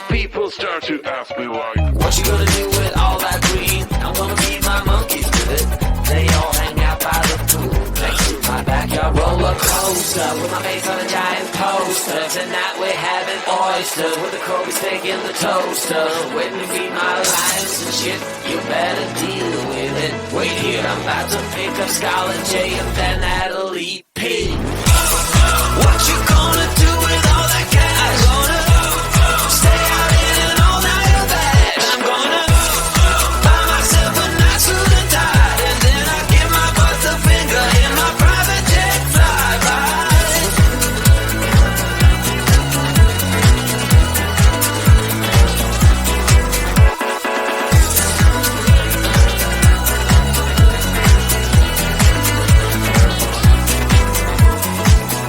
People start to ask me why. What you gonna do with all that green? I'm gonna feed my monkeys with it. They all hang out by the pool next to my backyard roller coaster with my face on a giant poster. Tonight we're having oysters with the Kobe steak in the toaster. Waiting to feed my lions and shit. You better deal with it. Wait here, I'm about to pick up Scarlet J and then Natalie P. What you gonna do with all that cash? Gonna stay out in an all-nighter bag. I'm gonna buy myself a nice suit and tie, and then I give my boss a finger in my private jet flyby.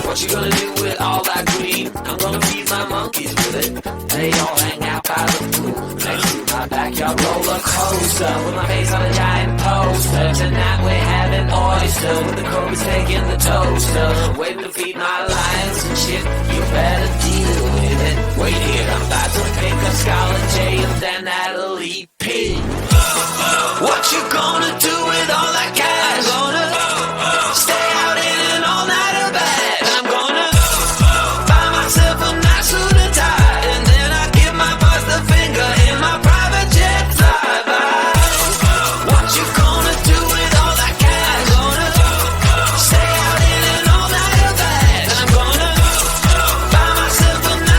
What you gonna do with all that green? I'm gonna feed my monkeys with it. They all hang out by the pool next to my backyard roller coaster with my face on a giant poster. Tonight we're having oysters with the Kobe steak in the toaster. Waiting to feed my lions and shit. You better deal with it. Wait here, I'm about to pick up Scarlet J and then Natalie P. What you gonna do with all that cash? Gonna stay out in an all-nighter bag. I'm gonna buy myself a nice suit and tie, and then I give my boss the finger in my private jet flyby. What you gonna do with all that cash? Gonna stay out in an all-nighter bag. I'm gonna buy myself a nice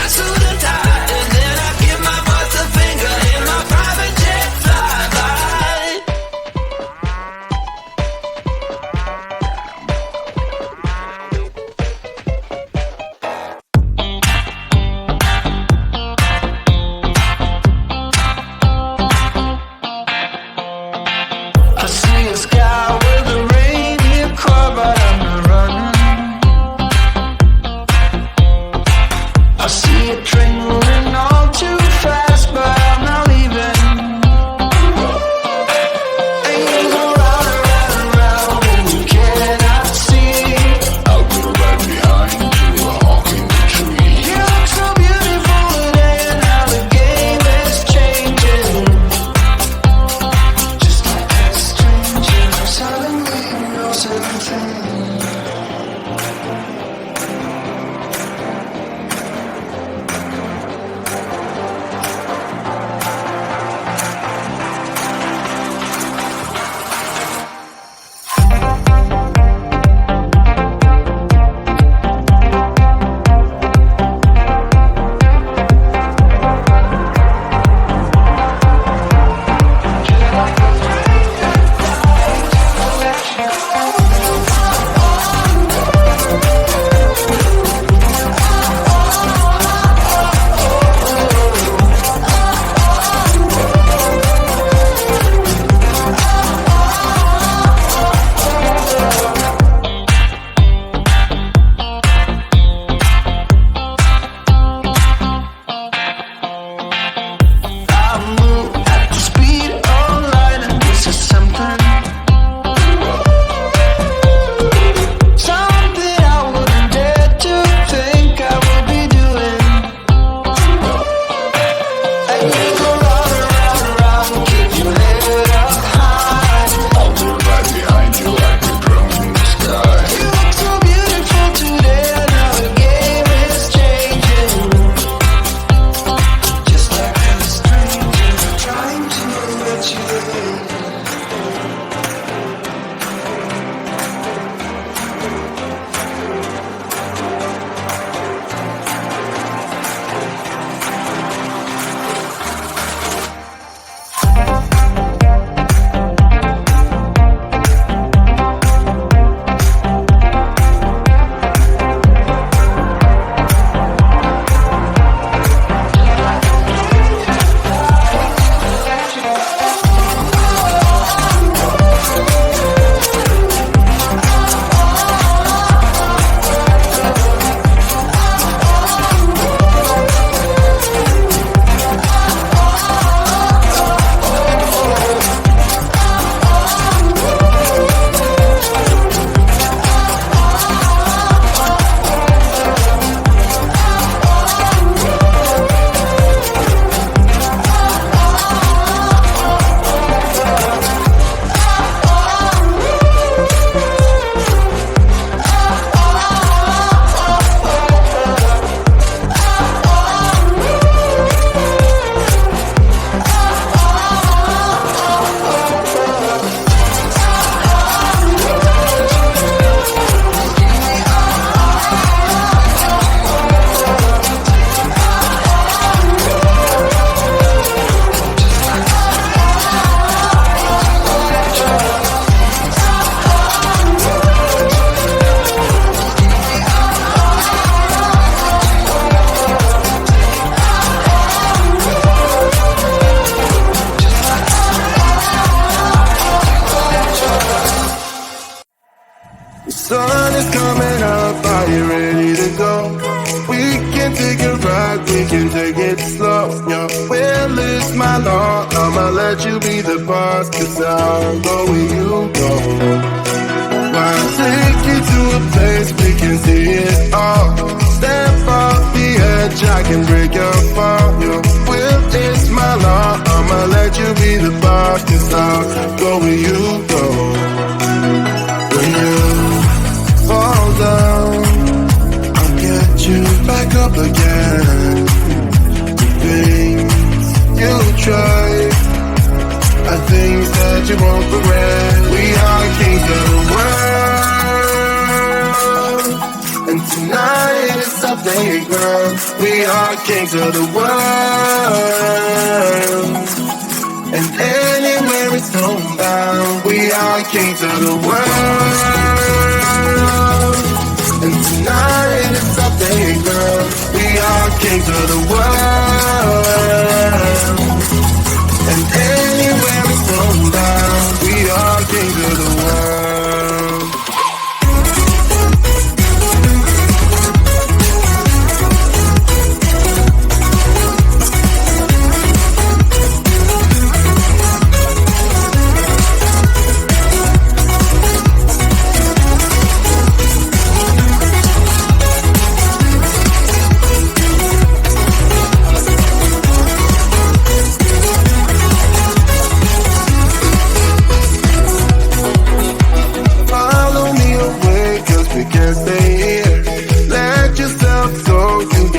Your will is my law. I'ma let you be the boss, 'cause I'll go where you go. I'll take you to a place we can see it all. Step off the edge, I can break your fall. Your will is my law. I'ma let you be the boss, 'cause I'll go where you go. When you fall down, I'll get you back up again. The things you try are things that you won't regret. We are kings of the world, and tonight is our playground. We are kings of the world, and anywhere it's homebound. We are kings of the world, and tonight is our playground. We are kings of the world, and anywhere it's homebound. We are kings of the world.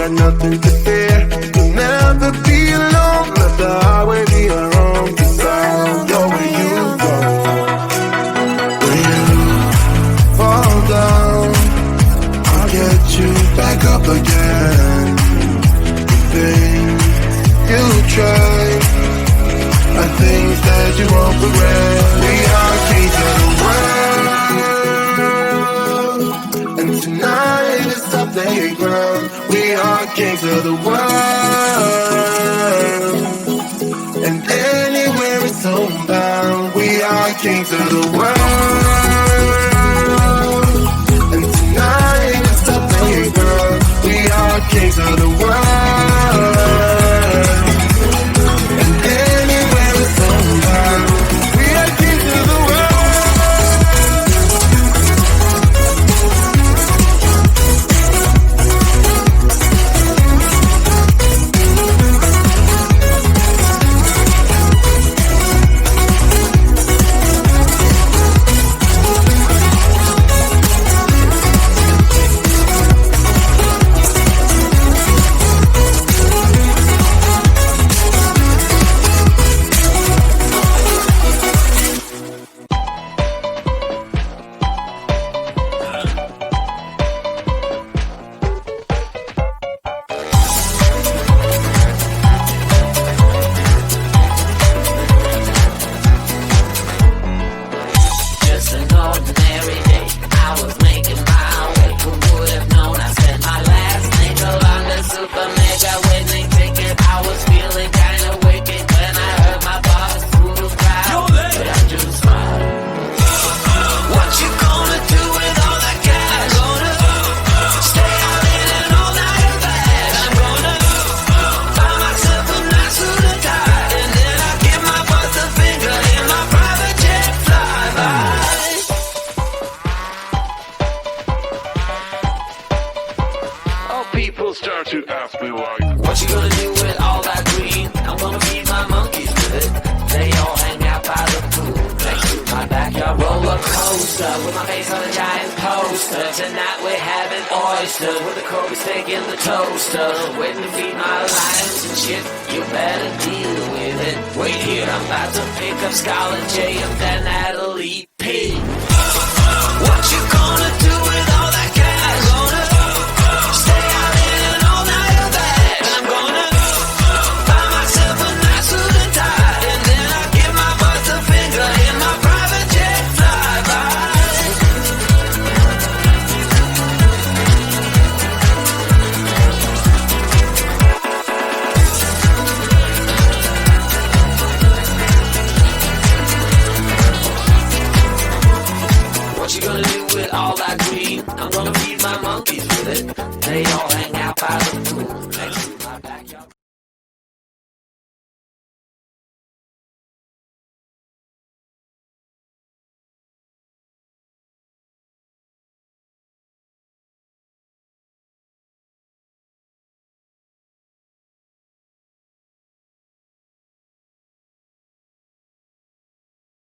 Nothing to fear. You'll never be alone. Let the highway be your own, 'cause I'll go where you go. When you fall down, I'll get you back up again. The things you try are things that you won't regret. We are kings of the world, and tonight is our playground. We are kings of the world, and anywhere it's homebound. We are kings of the world, and tonight is our playground. We are kings of the world, and anywhere it's homebound. We are kings of the world. Start to ask me why. What you gonna do with all that green? I'm gonna feed my monkeys with it. They all hang out by the pool next to my backyard roller coaster with my face on a giant poster. Tonight we're having oysters with the Kobe steak in the toaster. Waiting to feed my lions and shit. You better deal with it. Wait here, I'm about to pick up Scarlett J and then Natalie.